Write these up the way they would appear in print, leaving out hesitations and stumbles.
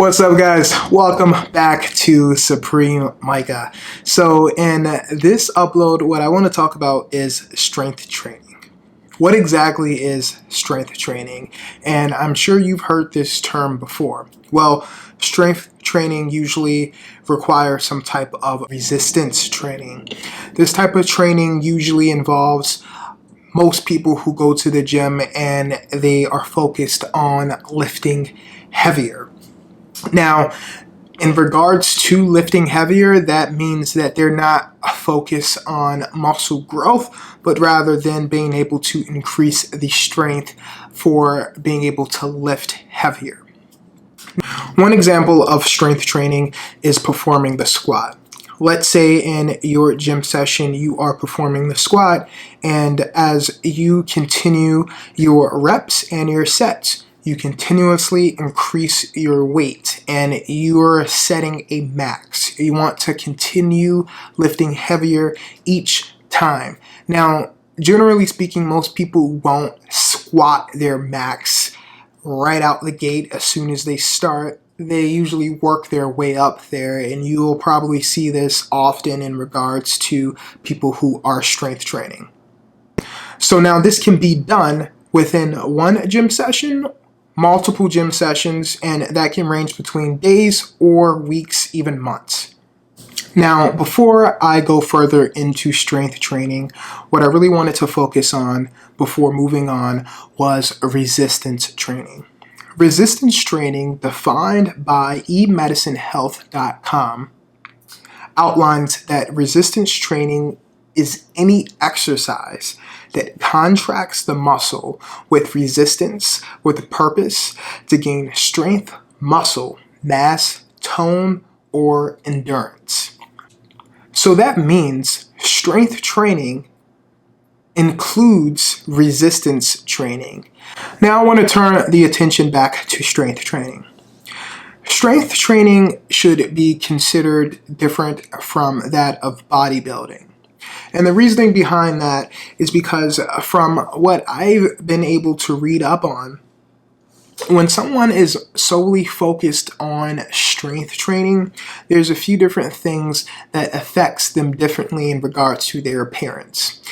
What's up, guys? Welcome back to Supreme Micah. So in this upload, what I want to talk about is strength training. What exactly is strength training? And I'm sure you've heard this term before. Well, strength training usually requires some type of resistance training. This type of training usually involves most people who go to the gym and they are focused on lifting heavier. Now, in regards to lifting heavier, that means that they're not focused on muscle growth, but rather than being able to increase the strength for being able to lift heavier. One example of strength training is performing the squat. Let's say in your gym session, you are performing the squat, and as you continue your reps and your sets, you continuously increase your weight and you're setting a max. You want to continue lifting heavier each time. Now, generally speaking, most people won't squat their max right out the gate as soon as they start. They usually work their way up there, and you'll probably see this often in regards to people who are strength training. So now this can be done within one gym session, multiple gym sessions, and that can range between days or weeks, even months. Now, before I go further into strength training, what I really wanted to focus on before moving on was resistance training. Resistance training, defined by emedicinehealth.com, outlines that resistance training is any exercise that contracts the muscle with resistance with a purpose to gain strength, muscle, mass, tone, or endurance. So that means strength training includes resistance training. Now I want to turn the attention back to strength training. Strength training should be considered different from that of bodybuilding. And the reasoning behind that is because from what I've been able to read up on, when someone is solely focused on strength training, there's a few different things that affects them differently in regards to their appearance.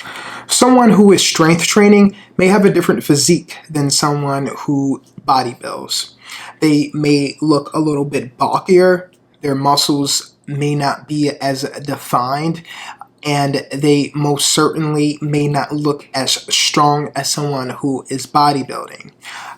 Someone who is strength training may have a different physique than someone who bodybuilds. They may look a little bit bulkier, their muscles may not be as defined, and they most certainly may not look as strong as someone who is bodybuilding.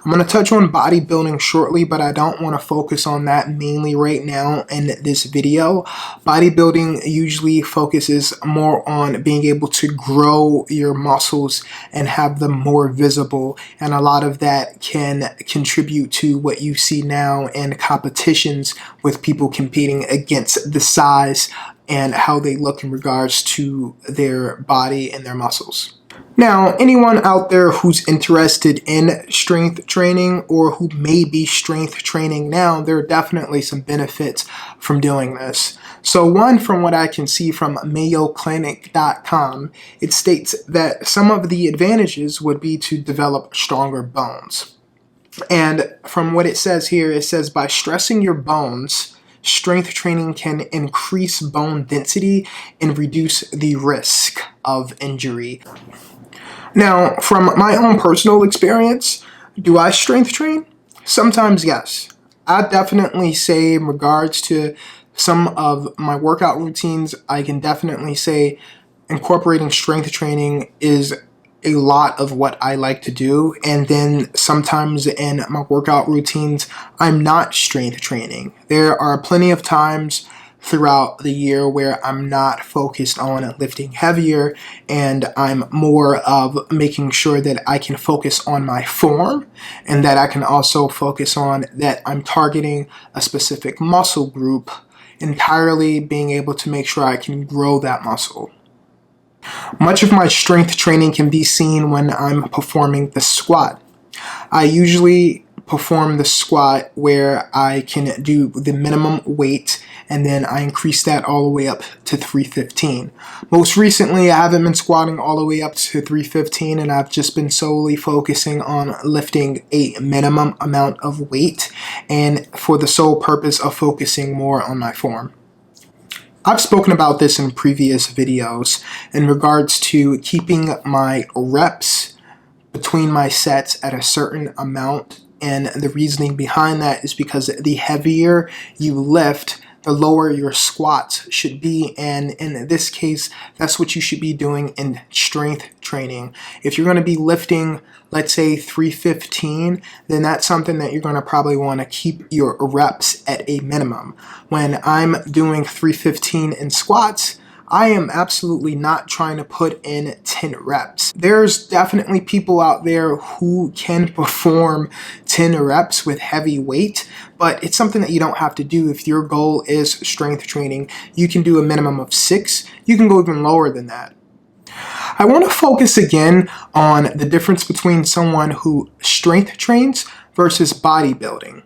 I'm going to touch on bodybuilding shortly, but I don't want to focus on that mainly right now in this video. Bodybuilding usually focuses more on being able to grow your muscles and have them more visible, and a lot of that can contribute to what you see now in competitions with people competing against the size and how they look in regards to their body and their muscles. Now, anyone out there who's interested in strength training or who may be strength training now, there are definitely some benefits from doing this. So one, from what I can see from MayoClinic.com, it states that some of the advantages would be to develop stronger bones. And from what it says here, it says by stressing your bones, strength training can increase bone density and reduce the risk of injury. Now, from my own personal experience, do I strength train? Sometimes, yes. I definitely say in regards to some of my workout routines, I can definitely say incorporating strength training is a lot of what I like to do, and then sometimes in my workout routines, I'm not strength training. There are plenty of times throughout the year where I'm not focused on lifting heavier, and I'm more of making sure that I can focus on my form, and that I can also focus on that I'm targeting a specific muscle group, entirely being able to make sure I can grow that muscle. Much of my strength training can be seen when I'm performing the squat. I usually perform the squat where I can do the minimum weight, and then I increase that all the way up to 315. Most recently, I haven't been squatting all the way up to 315, and I've just been solely focusing on lifting a minimum amount of weight, and for the sole purpose of focusing more on my form. I've spoken about this in previous videos in regards to keeping my reps between my sets at a certain amount, and the reasoning behind that is because the heavier you lift, the lower your squats should be, and in this case, that's what you should be doing in strength training. If you're going to be lifting, let's say 315, then that's something that you're going to probably want to keep your reps at a minimum. When I'm doing 315 in squats, I am absolutely not trying to put in 10 reps. There's definitely people out there who can perform 10 reps with heavy weight, but it's something that you don't have to do. If your goal is strength training, you can do a minimum of 6. You can go even lower than that. I want to focus again on the difference between someone who strength trains versus bodybuilding.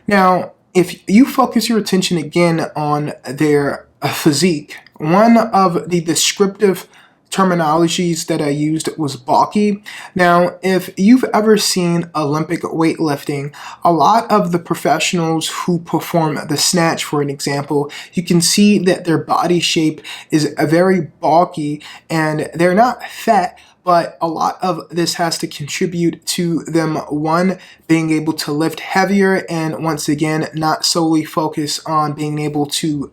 Now, if you focus your attention again on their physique, one of the descriptive terminologies that I used was bulky. Now, if you've ever seen Olympic weightlifting, a lot of the professionals who perform the snatch, for an example, you can see that their body shape is very bulky and they're not fat, but a lot of this has to contribute to them, one, being able to lift heavier, and once again, not solely focus on being able to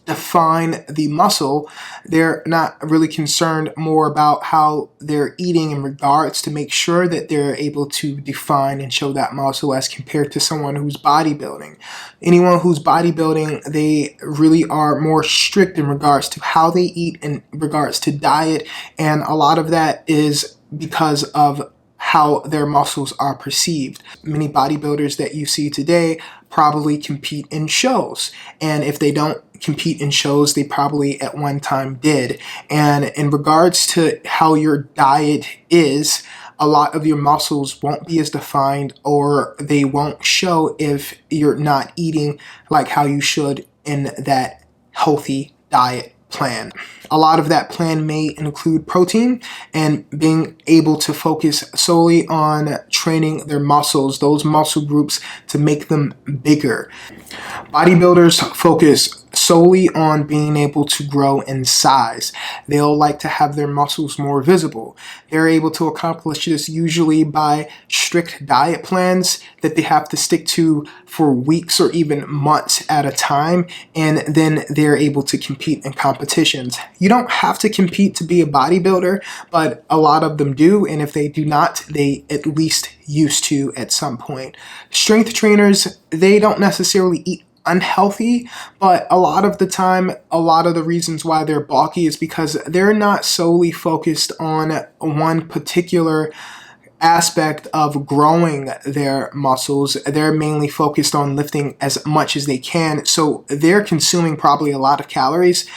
define the muscle. They're not really concerned more about how they're eating in regards to make sure that they're able to define and show that muscle as compared to someone who's bodybuilding. Anyone who's bodybuilding, they really are more strict in regards to how they eat, in regards to diet, and a lot of that is because of how their muscles are perceived. Many bodybuilders that you see today probably compete in shows, and if they don't compete in shows, they probably at one time did. And in regards to how your diet is, a lot of your muscles won't be as defined, or they won't show if you're not eating like how you should in that healthy diet plan. A lot of that plan may include protein and being able to focus solely on training their muscles, those muscle groups, to make them bigger. Bodybuilders focus solely on being able to grow in size. They'll like to have their muscles more visible. They're able to accomplish this usually by strict diet plans that they have to stick to for weeks or even months at a time, and then they're able to compete in competitions. You don't have to compete to be a bodybuilder, but a lot of them do, and if they do not, they at least used to at some point. Strength trainers, they don't necessarily eat unhealthy, but a lot of the time, a lot of the reasons why they're bulky is because they're not solely focused on one particular aspect of growing their muscles. They're mainly focused on lifting as much as they can, so they're consuming probably a lot of calories.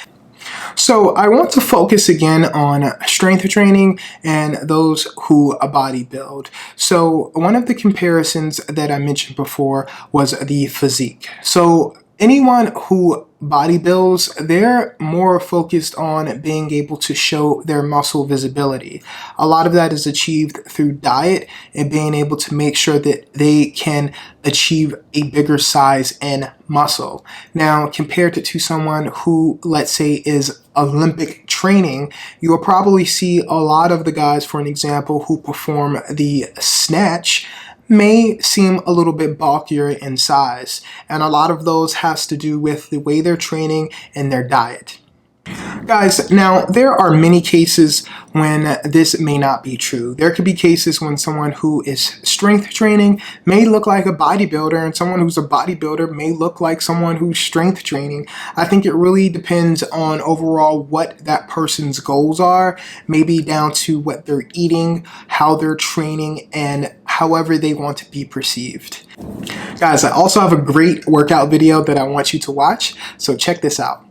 So I want to focus again on strength training and those who bodybuild. So one of the comparisons that I mentioned before was the physique. So anyone who bodybuilds, they're more focused on being able to show their muscle visibility. A lot of that is achieved through diet and being able to make sure that they can achieve a bigger size and muscle. Now, compared to someone who, let's say, is Olympic training, you will probably see a lot of the guys, for an example, who perform the snatch may seem a little bit bulkier in size, and a lot of those has to do with the way they're training and their diet. Guys, now there are many cases when this may not be true. There could be cases when someone who is strength training may look like a bodybuilder, and someone who's a bodybuilder may look like someone who's strength training. I think it really depends on overall what that person's goals are, maybe down to what they're eating, how they're training, and however they want to be perceived. Guys, I also have a great workout video that I want you to watch, so check this out.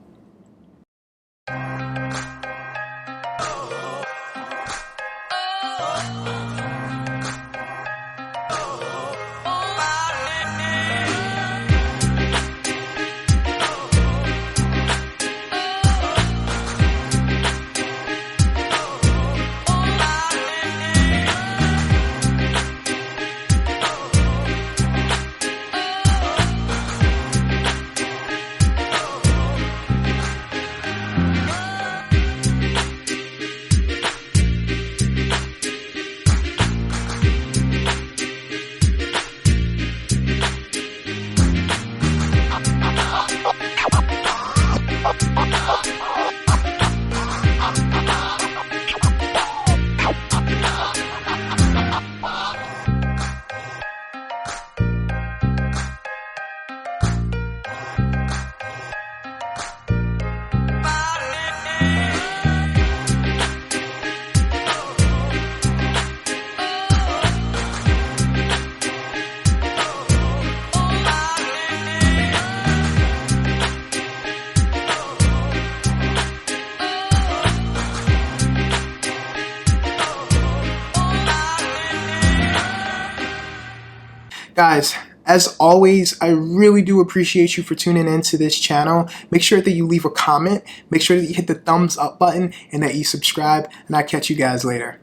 Guys, as always, I really do appreciate you for tuning into this channel. Make sure that you leave a comment, make sure that you hit the thumbs up button, and that you subscribe, and I'll catch you guys later.